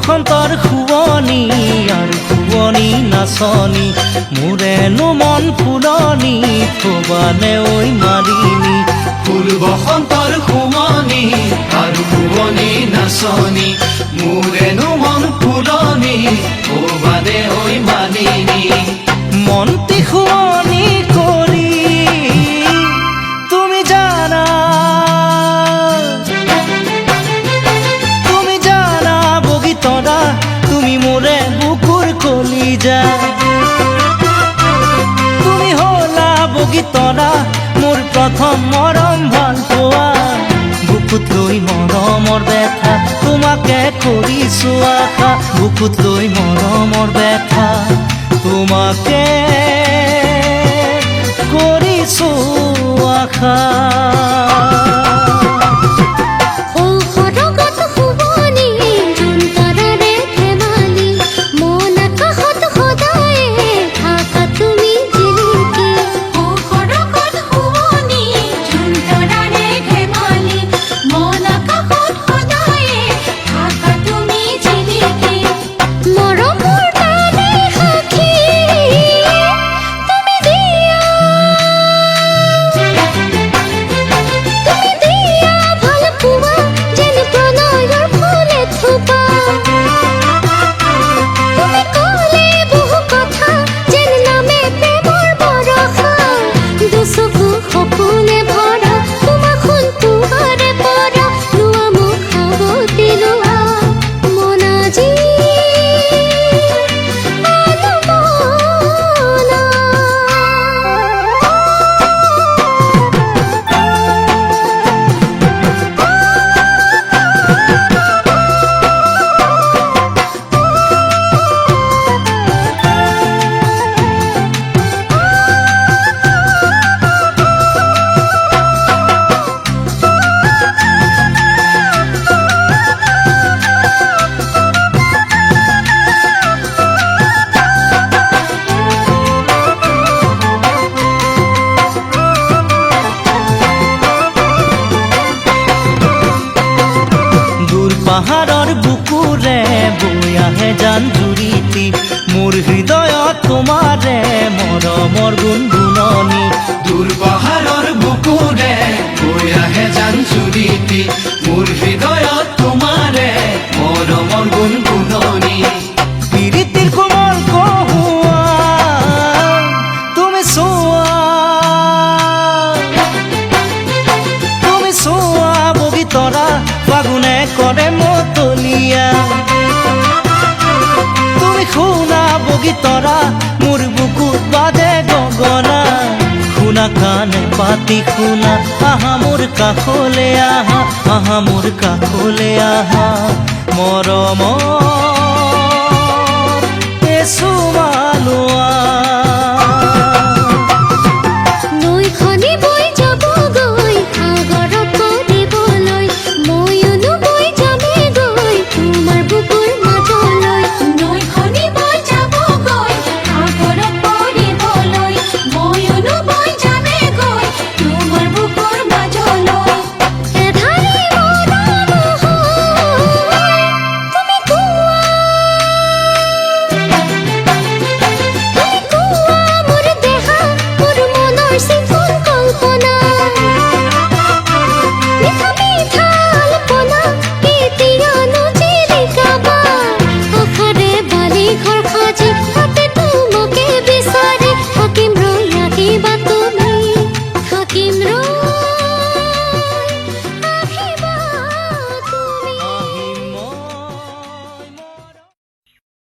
বসন্তৰ শুৱনি আৰু শুৱনি নাচনি মোৰেনো মন ফুলনি থবানে ঐ মালিনী ফুল বসন্তৰ শুৱনি আৰু শুৱনি নাচনি মোৰেনো মন ফুলনি থবানে ঐ মালিনী মনটি শুৱনি কৰি তুমি জানা বগীতৰা তুমি মোৰে বুকুৰ কলিজা তুমি হলা বগীতৰা মোৰ প্ৰথম মৰম ভাল পোৱা বুকুত লৈ মৰমৰ ব্যথা তোমাকে কৰিছো আশা বুকুত লৈ মৰমৰ ব্যথা তোমাকে কৰিছো আশা পাহাৰৰ বুকুৰে বৈ আহে জান জুৰিতি মোৰ হৃদয়ত তোমাৰে মৰমৰ গুণগুণনি দূৰ পাহাৰৰ বুকুৰে বৈ আহে জান জুৰিতি মোৰ হৃদয়ত তোমাৰে মৰমৰ গুণগুণনি প্ৰীতিৰ কোমল কহুৱা তুমি চোৱা বগীতৰা ফাগুনে কৰে মতলীয়া তুমি শুনা বগীতৰা মোৰ বুকুত বাজে গগনা শুনা কাণে পাতি শুনা আহা মোৰ কাষলে আহা মোৰ কাষলে আহা মৰমৰ